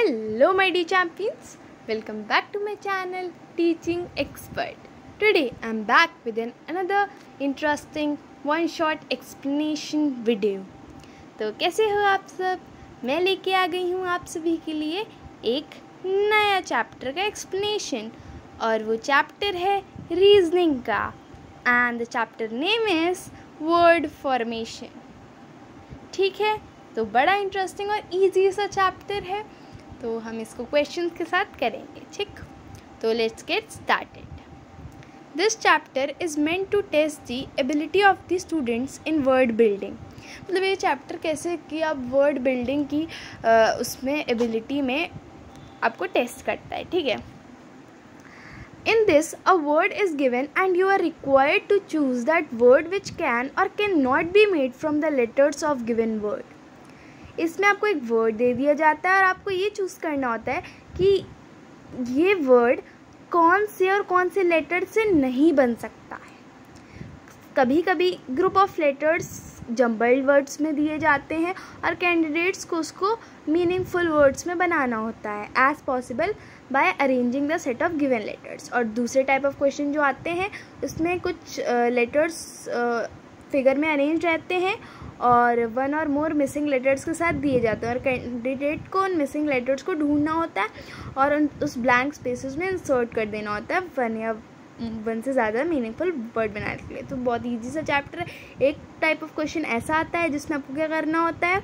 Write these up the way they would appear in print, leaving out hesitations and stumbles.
Hello my dear champions, welcome back to my channel Teaching Expert. Today I am back with another interesting one shot explanation video. तो कैसे हो आप सब? मैं लेके आ गई हूँ आप सभी के लिए एक नया चैप्टर का एक्सप्लेनेशन और वो चैप्टर है रीजनिंग का and the chapter name is word formation. ठीक है, तो बड़ा इंटरेस्टिंग और इजी सा चैप्टर है, तो हम इसको क्वेश्चंस के साथ करेंगे. ठीक, तो let's get started. This chapter is meant to test the ability of the students in word building. मतलब ये चैप्टर कैसे कि आप वर्ड बिल्डिंग की उसमें एबिलिटी में आपको टेस्ट करता है. ठीक है, in this a word is given and you are required to choose that word which can or cannot be made from the letters of given word. इसमें आपको एक वर्ड दे दिया जाता है और आपको ये चूज़ करना होता है कि ये वर्ड कौन से और कौन से लेटर से नहीं बन सकता है. कभी कभी group of letters jumbled words में दिए जाते हैं और कैंडिडेट्स को उसको मीनिंगफुल वर्ड्स में बनाना होता है as possible by arranging the set of given letters. और दूसरे टाइप ऑफ क्वेश्चन जो आते हैं उसमें कुछ लेटर्स फिगर में अरेंज रहते हैं और वन और मोर मिसिंग लेटर्स के साथ दिए जाते हैं और कैंडिडेट को उन मिसिंग लेटर्स को ढूंढना होता है और उस ब्लैंक स्पेसेस में इंसर्ट कर देना होता है वन से ज़्यादा मीनिंगफुल वर्ड बनाने के लिए. तो बहुत ईजी सा चैप्टर है. एक टाइप ऑफ क्वेश्चन ऐसा आता है जिसमें आपको क्या करना होता है,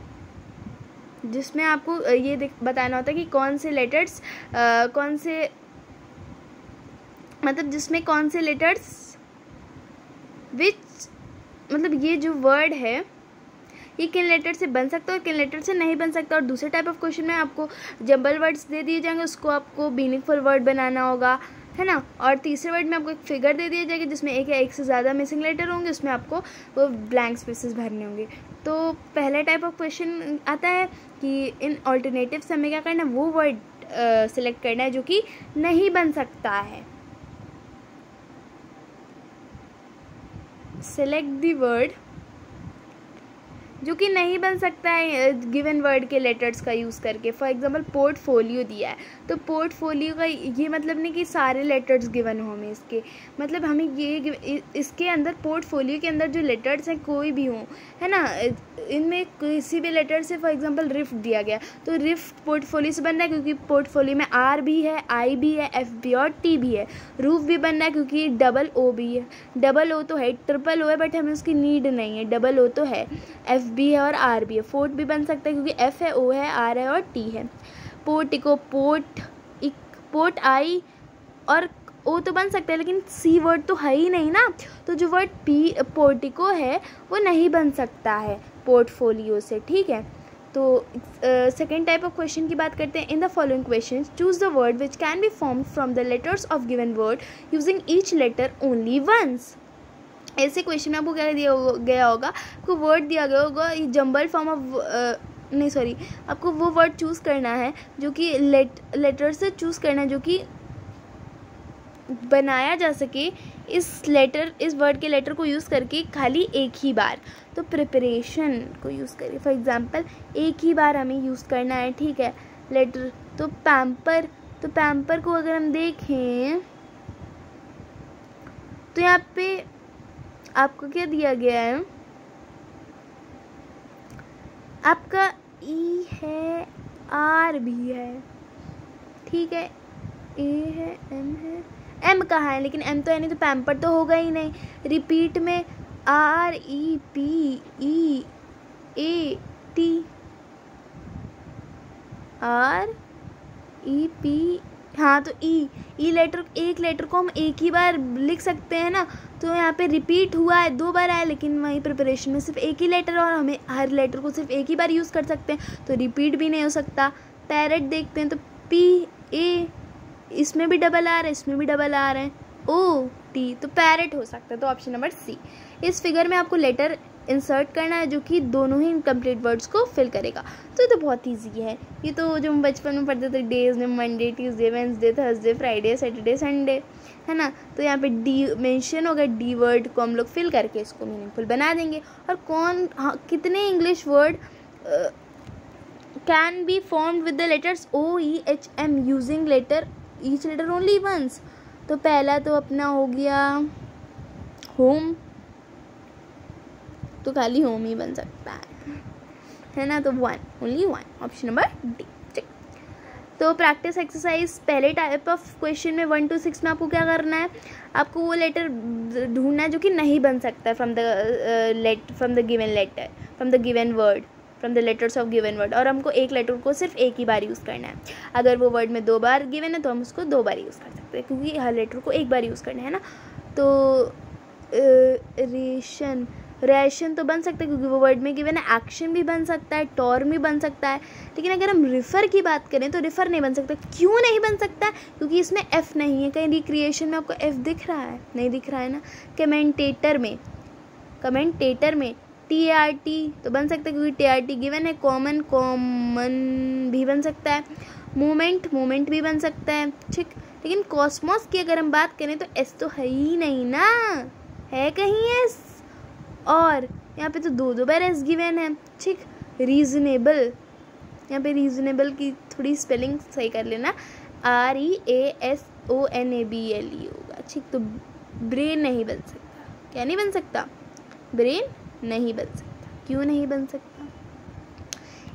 जिसमें आपको ये बताना होता है कि कौन से लेटर्स जिसमें कौन से लेटर्स विच मतलब ये जो वर्ड है ये किन लेटर से बन सकता है और किन लेटर से नहीं बन सकता. और दूसरे टाइप ऑफ क्वेश्चन में आपको जंबल वर्ड्स दे दिए जाएंगे, उसको आपको मीनिंगफुल वर्ड बनाना होगा, है ना. और तीसरे वर्ड में आपको एक फिगर दे दिया जाएगा जिसमें एक या एक से ज़्यादा मिसिंग लेटर होंगे, उसमें आपको वो ब्लैंक स्पेसेस भरने होंगे. तो पहला टाइप ऑफ क्वेश्चन आता है कि इन ऑल्टरनेटिव्स हमें क्या करना है, वो वर्ड सिलेक्ट करना है जो कि नहीं बन सकता है. सेलेक्ट द वर्ड जो कि नहीं बन सकता है गिवन वर्ड के लेटर्स का यूज़ करके. फॉर एग्जांपल पोर्टफोलियो दिया है तो पोर्टफोलियो का ये मतलब नहीं कि सारे लेटर्स गिवन हो हमें इसके, मतलब हमें ये इसके अंदर पोर्टफोलियो के अंदर जो लेटर्स हैं कोई भी हों, है ना, इनमें किसी भी लेटर से फॉर एग्जांपल रिफ्ट दिया गया तो रिफ्ट पोर्टफोलियो से बन रहा है क्योंकि पोर्टफोलियो में आर भी है, आई भी है, एफ भी और टी भी है. रूफ भी बन रहा है क्योंकि डबल ओ भी है. डबल ओ तो है, ट्रिपल ओ है बट हमें उसकी नीड नहीं है. डबल ओ तो है, एफ भी है और आर भी है. फोर्ट भी बन सकता है क्योंकि एफ है, ओ है, आर है और टी है. पोर्टिको, पोर्ट आई और ओ तो बन सकता है लेकिन सी वर्ड तो है ही नहीं ना, तो जो वर्ड पोर्टिको है वो नहीं बन सकता है पोर्टफोलियो से. ठीक है, तो सेकेंड टाइप ऑफ क्वेश्चन की बात करते हैं. In the following question choose the word which can be formed from the letters of given word using each letter only once. ऐसे क्वेश्चन में आपको क्या दिया गया होगा, आपको वर्ड दिया गया होगा जंबल फॉर्म ऑफ आपको वो वर्ड चूज़ करना है जो कि लेटर से चूज़ करना है जो कि बनाया जा सके इस वर्ड के लेटर को यूज़ करके खाली एक ही बार. तो प्रिपरेशन को यूज़ करिए. फॉर एग्जांपल एक ही बार हमें यूज़ करना है. ठीक है, लेटर तो पैम्पर को अगर हम देखें तो यहाँ पे आपको क्या दिया गया है, आपका ई है, आर भी है, ठीक है, ए है, एम है. एम कहाँ है, लेकिन एम तो है नहीं तो पैम्पर तो होगा ही नहीं. रिपीट में R E P E A T, R E P, हाँ तो ई लेटर, एक लेटर को हम एक ही बार लिख सकते हैं ना, तो यहाँ पे रिपीट हुआ है, 2 बार आया, लेकिन वहीं प्रिपरेशन में सिर्फ एक ही लेटर और हमें हर लेटर को सिर्फ एक ही बार यूज़ कर सकते हैं तो रिपीट भी नहीं हो सकता. पैरेट देखते हैं तो पी ए, इसमें भी डबल आ रहा है, इसमें भी डबल आ रहे हैं, ओ टी, तो पैरेट हो सकता है. तो ऑप्शन नंबर सी. इस फिगर में आपको लेटर इंसर्ट करना है जो कि दोनों ही इनकम्प्लीट वर्ड्स को फिल करेगा. तो ये तो बहुत ईजी है. ये तो जो हम बचपन में पढ़ते थे डेज में Monday, Tuesday, Wednesday, Thursday, Friday, Saturday, Sunday, है ना. तो यहाँ पे डी मेंशन होगा, डी वर्ड को हम लोग फिल करके इसको मीनिंगफुल बना देंगे. और कितने English word can be formed with the letters OEHM using letter each letter only once. तो पहला तो अपना हो गया होम, तो खाली होम ही बन सकता है ना, तो 1 ओनली 1, ऑप्शन नंबर डी। ठीक, तो प्रैक्टिस एक्सरसाइज पहले टाइप ऑफ क्वेश्चन में 1 to 6 में आपको क्या करना है, आपको वो लेटर ढूंढना है जो कि नहीं बन सकता है from the given letter, from the given word, from the letters of given word, और हमको एक लेटर को सिर्फ एक ही बार यूज़ करना है। अगर वो वर्ड में 2 बार गिवन है तो हम उसको 2 बार यूज़ कर सकते हैं, क्योंकि हर लेटर को एक बार यूज़ करना है ना। तो रेशन तो बन सकता है क्योंकि वो वर्ड में गिवन है। एक्शन भी बन सकता है, टॉर्म भी बन सकता है, लेकिन अगर हम रिफ़र की बात करें तो रिफ़र नहीं बन सकता। क्यों नहीं बन सकता? क्योंकि इसमें एफ़ नहीं है। कहीं रिक्रिएशन में आपको एफ़ दिख रहा है? नहीं दिख रहा है ना। कमेंटेटर में TRT तो बन सकता है क्योंकि TRT गिवन है। कॉमन भी बन सकता है। मोमेंट भी बन सकता है, ठीक। लेकिन कॉस्मोस की अगर हम बात करें तो एस तो है ही नहीं ना, है कहीं एस? और यहाँ पे तो 2 बार एस गिवन है, ठीक। रीजनेबल, यहाँ पे रीजनेबल की थोड़ी स्पेलिंग सही कर लेना, REASONABLE होगा, ठीक। तो ब्रेन नहीं बन सकता। क्या नहीं बन सकता? ब्रेन नहीं बन सकता। क्यों नहीं बन सकता?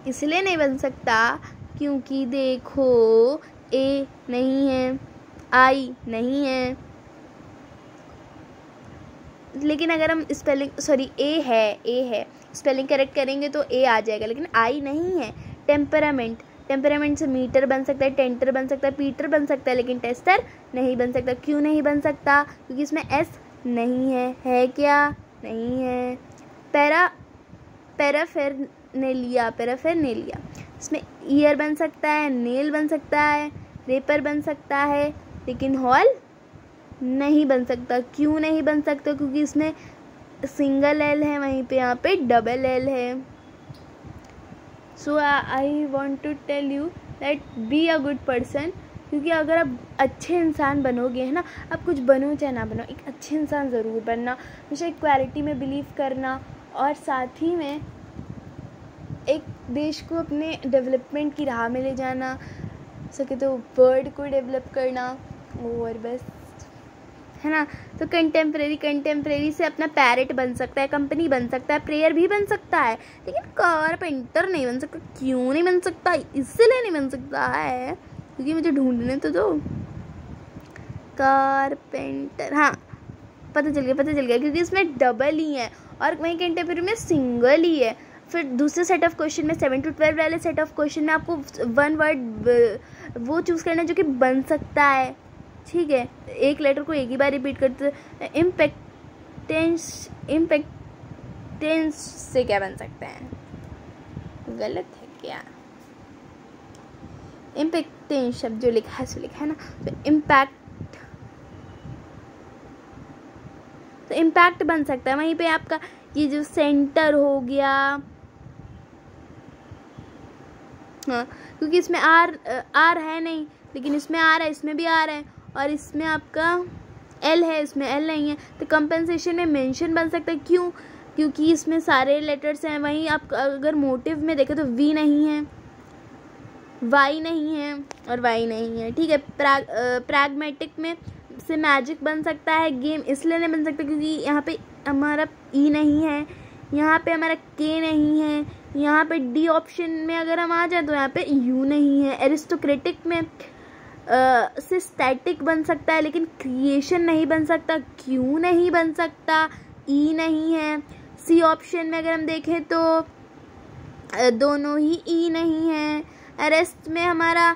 इसलिए नहीं बन सकता क्योंकि देखो ए नहीं है, आई नहीं है, लेकिन अगर हम स्पेलिंग ए है स्पेलिंग करेक्ट करेंगे तो ए आ जाएगा, लेकिन आई नहीं है। टेम्परामेंट से मीटर बन सकता है, टेंटर बन सकता है, पीटर बन सकता है, लेकिन टेस्टर नहीं बन सकता। क्यों नहीं बन सकता? क्योंकि इसमें एस नहीं है क्या? नहीं है। पैराफेरनेलिया, इसमें ईयर बन सकता है, नेल बन सकता है, रेपर बन सकता है, लेकिन हॉल नहीं बन सकता। क्यों नहीं बन सकता? क्योंकि इसमें सिंगल एल है, वहीं पे यहाँ पे डबल एल है। So I want to tell you that be a good person, क्योंकि अगर आप अच्छे इंसान बनोगे, है ना, आप कुछ बनो चाहे ना बनो, एक अच्छे इंसान ज़रूर बनना, हमेशा इक्वालिटी में बिलीव करना, और साथ ही में एक देश को अपने डेवलपमेंट की राह में ले जाना, सके तो वर्ड को डेवलप करना, और बस, है ना। तो कंटेम्प्रेरी से अपना पैरेट बन सकता है, कंपनी बन सकता है, प्रेयर भी बन सकता है, लेकिन कारपेंटर नहीं बन सकता। क्यों नहीं बन सकता? इसलिए नहीं बन सकता है क्योंकि मुझे ढूंढने तो दो। कारपेंटर, हाँ पता चल गया क्योंकि इसमें डबल ही है और वहीं कंटेम्प्रेरी में सिंगल ही है। फिर दूसरे सेट ऑफ क्वेश्चन में 7 to 12 वाले सेट ऑफ क्वेश्चन में आपको 1 वर्ड वो चूज़ करना है जो कि बन सकता है, ठीक है। एक लेटर को एक ही बार रिपीट करते। इम्पैक्टेंस से क्या बन सकता है? गलत है क्या? इम्पैक्टेंस शब्द जो लिखा है ना, तो इम्पैक्ट बन सकता है। वहीं पे आपका ये जो सेंटर हो गया, हाँ, क्योंकि इसमें आर है नहीं, लेकिन इसमें आर है, इसमें भी आर है, और इसमें आपका एल है, इसमें एल नहीं है। तो कंपनसेशन में मेंशन बन सकता है। क्यों? क्योंकि इसमें सारे लेटर्स हैं। वहीं आप अगर मोटिव में देखें तो वी नहीं है, वाई नहीं है, और वाई नहीं है, ठीक है। प्रैग्मेटिक में से मैजिक बन सकता है। गेम इसलिए नहीं बन सकता क्योंकि यहाँ पे हमारा ई नहीं है, यहाँ पे हमारा के नहीं है, यहाँ पे डी ऑप्शन में अगर हम आ जाए तो यहाँ पे यू नहीं है। एरिस्टोक्रेटिक में से स्टैटिक बन सकता है, लेकिन क्रिएशन नहीं बन सकता। क्यों नहीं बन सकता? ई नहीं है। सी ऑप्शन में अगर हम देखें तो दोनों ही ई नहीं है। अरेस्ट में हमारा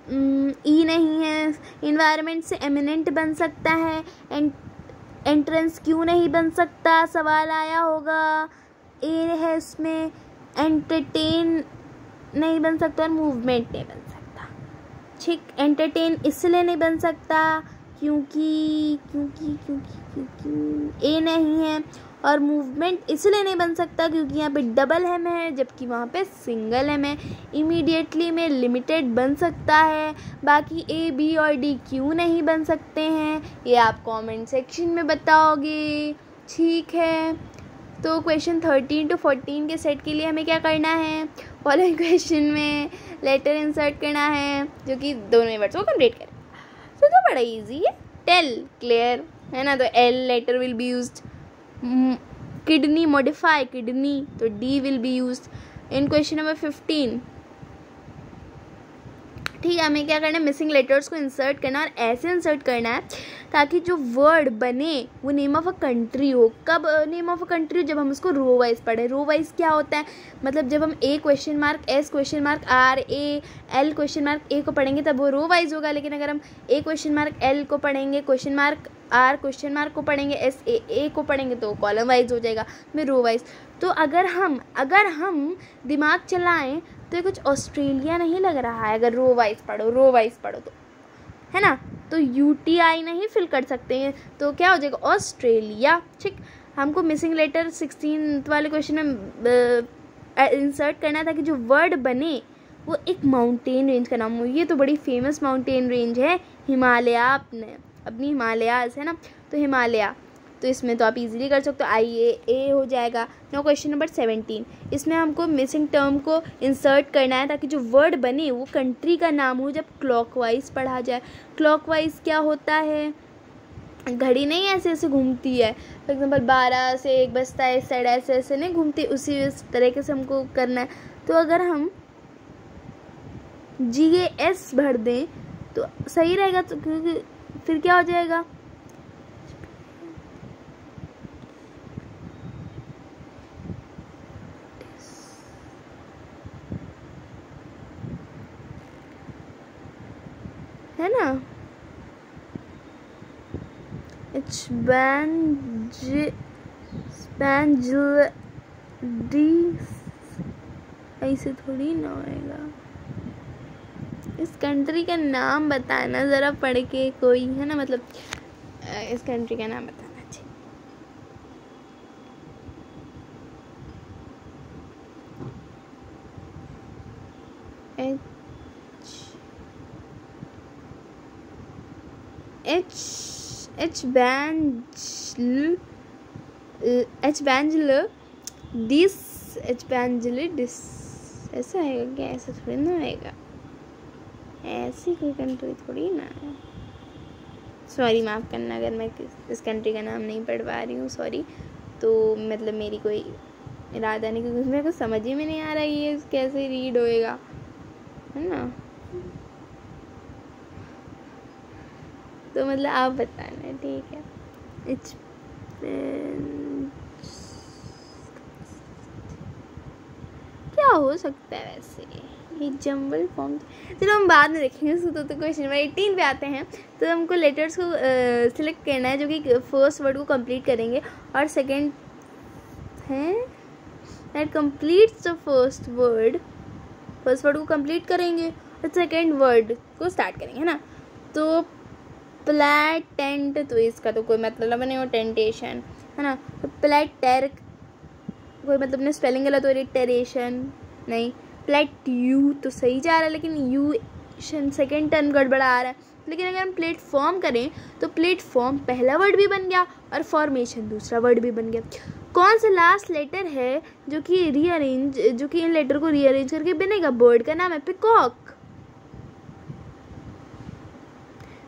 ई नहीं है। इन्वायरमेंट से एमिनेंट बन सकता है। एंट्रेंस क्यों नहीं बन सकता? सवाल आया होगा। ए है इसमें। एंटरटेन नहीं बन सकता और मूवमेंट नहीं बन सकता, ठीक। एंटरटेन इसलिए नहीं बन सकता क्योंकि ए नहीं है, और मूवमेंट इसलिए नहीं बन सकता क्योंकि यहाँ पे डबल एम है जबकि वहाँ पे सिंगल एम है। इमीडिएटली में लिमिटेड बन सकता है। बाकी ए, बी और डी क्यों नहीं बन सकते हैं ये आप कमेंट सेक्शन में बताओगे, ठीक है। तो क्वेश्चन 13 to 14 के सेट के लिए हमें क्या करना है? फॉलोइंग क्वेश्चन में लेटर इंसर्ट करना है जो कि दोनों वर्ड्स को कंप्लीट करें। तो बड़ा इजी है। टेल, क्लियर है ना, तो L letter will be used. Kidney, modify kidney, तो D will be used in question number 15। ठीक है, हमें क्या करना है, मिसिंग लेटर्स को इंसर्ट करना और ऐसे इंसर्ट करना है ताकि जो वर्ड बने वो नेम ऑफ अ कंट्री हो। कब नेम ऑफ अ कंट्री हो? जब हम उसको रो वाइज पढ़े। रो वाइज क्या होता है, मतलब जब हम A question mark S question mark R A L question mark A को पढ़ेंगे तब वो रो वाइज होगा। लेकिन अगर हम ए क्वेश्चन मार्क एल को पढ़ेंगे, question mark R question mark को पढ़ेंगे, एस ए को पढ़ेंगे तो कॉलम वाइज हो जाएगा, में रो वाइज। तो अगर हम दिमाग चलाएं तो ये कुछ ऑस्ट्रेलिया नहीं लग रहा है अगर रो वाइज पढ़ो तो, है ना। तो UTI नहीं फिल कर सकते हैं, तो क्या हो जाएगा, ऑस्ट्रेलिया। ठीक, हमको मिसिंग लेटर 16th वाले क्वेश्चन में इंसर्ट करना है ताकि जो वर्ड बने वो एक माउंटेन रेंज का नाम हो। ये तो बड़ी फेमस माउंटेन रेंज है हिमालय, अपनी हिमालयाज है ना, तो हिमालय। तो इसमें तो आप इजीली कर सकते हो, IA हो जाएगा। नो क्वेश्चन नंबर 17, इसमें हमको मिसिंग टर्म को इंसर्ट करना है ताकि जो वर्ड बने वो कंट्री का नाम हो जब क्लॉकवाइज पढ़ा जाए। क्लॉकवाइज क्या होता है, घड़ी नहीं ऐसे ऐसे घूमती है, फॉर एग्जाम्पल 12 से 1 बजता है, इस साइड ऐसे ऐसे नहीं घूमती, उसी तरीके से हमको करना है। तो अगर हम GAS भर दें तो सही रहेगा, तो क्योंकि फिर क्या हो जाएगा, है ना, ऐसे थोड़ी ना होएगा। इस कंट्री का नाम बताना ज़रा पढ़ के कोई, है ना, मतलब इस कंट्री का नाम बताना चाहिए। H Banjul, ऐसा है क्या, ऐसा थोड़ी ना आएगा, ऐसी कोई कंट्री थोड़ी ना है। सॉरी, माफ़ करना अगर मैं इस कंट्री का नाम नहीं पढ़ पा रही हूँ, सॉरी। तो मतलब मेरी कोई इरादा नहीं, क्योंकि मेरे को समझ ही में नहीं आ रहा है ये कैसे रीड होएगा, है ना। तो मतलब आप बताना, ठीक है। क्या हो सकता है वैसे, ये जंबल फॉर्म, चलो हम बाद में देखेंगे उसको। तो क्वेश्चन नंबर 18 पे आते हैं। तो हमको लेटर्स को सिलेक्ट करना है जो कि फर्स्ट वर्ड को कंप्लीट करेंगे, और सेकंड है that completes the first word को कंप्लीट करेंगे और सेकंड वर्ड को स्टार्ट करेंगे, है ना। तो प्लेटेंट, तो इसका तो कोई मतलब नहीं हो, टेंटेशन, है ना। तो प्लेटर कोई मतलब नहीं, स्पेलिंग गलत हो रही, टेरेशन नहीं। प्लेट यू तो सही जा रहा है, लेकिन यू सेकेंड टर्न गड़बड़ा आ रहा है। लेकिन अगर हम प्लेटफॉर्म करें तो प्लेटफॉर्म पहला वर्ड भी बन गया और फॉर्मेशन दूसरा वर्ड भी बन गया। कौन सा लास्ट लेटर है जो कि इन लेटर को रीअरेंज करके बनेगा, बर्ड का नाम है पिकॉक।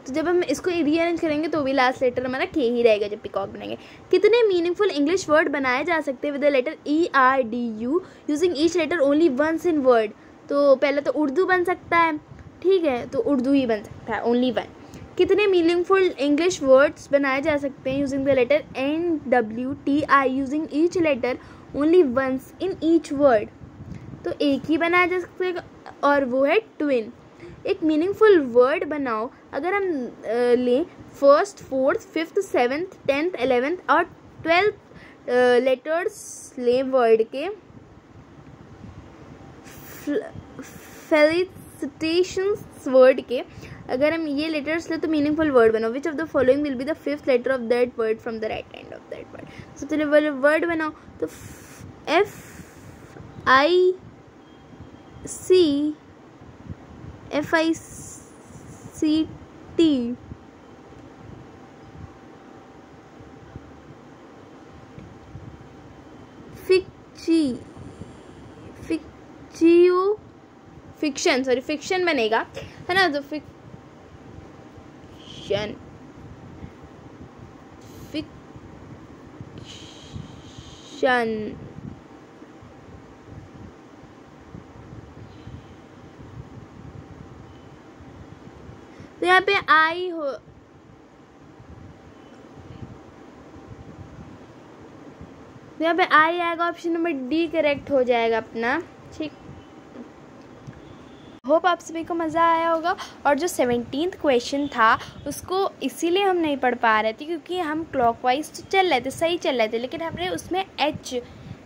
तो जब हम इसको रीअरेंज करेंगे तो भी लास्ट लेटर हमारा के ही रहेगा जब पिकॉक बनेंगे। कितने मीनिंगफुल इंग्लिश वर्ड बनाए जा सकते हैं with the letter ERDU using each letter only once in word. तो पहले तो उर्दू बन सकता है, ठीक है, तो उर्दू ही बन सकता है, ओनली वन। कितने मीनिंगफुल इंग्लिश वर्ड्स बनाए जा सकते हैं using the letter NWTI using each letter only once in each word. तो एक ही बनाया जा सकता है और वो है ट्विन। एक मीनिंगफुल वर्ड बनाओ, अगर हम लें first, fourth, fifth, seventh, 10th, 11th और 12th लेटर्स लें वर्ड के, फेलिसिटेशंस वर्ड के, अगर हम ये लेटर्स ले तो मीनिंगफुल वर्ड बनाओ। Which of the following will be the 5th letter of that word from the right hand of that word. सबसे पहले वर्ड बनाओ, तो FICT फिक्चियो फिक्शन बनेगा, है ना। तो फिक्शन तो यहाँ पे आई हो, तो यहाँ पे आई आएगा, ऑप्शन नंबर डी करेक्ट हो जाएगा अपना। ठीक, होप आप सभी को मज़ा आया होगा। और जो 17th क्वेश्चन था उसको इसीलिए हम नहीं पढ़ पा रहे थे क्योंकि हम क्लॉकवाइज तो चल रहे थे, सही चल रहे थे, लेकिन हमने उसमें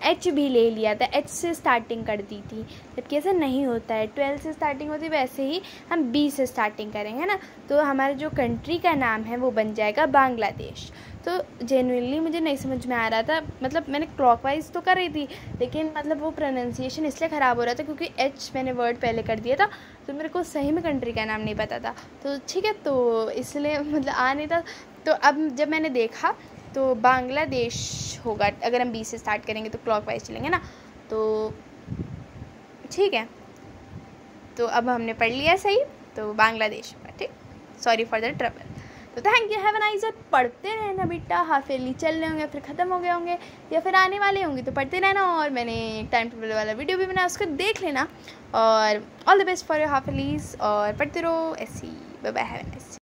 एच भी ले लिया था, एच से स्टार्टिंग कर दी थी, जबकि ऐसा नहीं होता है। 12 से स्टार्टिंग होती है, वैसे ही हम बी से स्टार्टिंग करेंगे, है ना। तो हमारा जो कंट्री का नाम है वो बन जाएगा बांग्लादेश। तो जेन्युइनली मुझे नहीं समझ में आ रहा था, मतलब मैंने क्लॉकवाइज तो कर रही थी, लेकिन मतलब वो प्रोनाउंसिएशन इसलिए ख़राब हो रहा था क्योंकि एच मैंने वर्ड पहले कर दिया था, तो मेरे को सही में कंट्री का नाम नहीं पता था। तो ठीक है, तो इसलिए मतलब आ नहीं था। तो अब जब मैंने देखा तो बांग्लादेश होगा, अगर हम बी से स्टार्ट करेंगे तो क्लॉकवाइज चलेंगे ना। तो ठीक है, तो अब हमने पढ़ लिया सही, तो बांग्लादेश होगा। ठीक, सॉरी फॉर द ट्रबल। तो thank you, have a nice day. पढ़ते रहना बेटा, हाफ ईयरली चल रहे होंगे, फिर ख़त्म हो गए होंगे या फिर आने वाले होंगे, तो पढ़ते रहना। और मैंने एक टाइम टेबल वाला वीडियो भी बनाया, उसको देख लेना। और all the best for your half yearlies, और पढ़ते रहो ऐसी। Bye bye, have a nice day.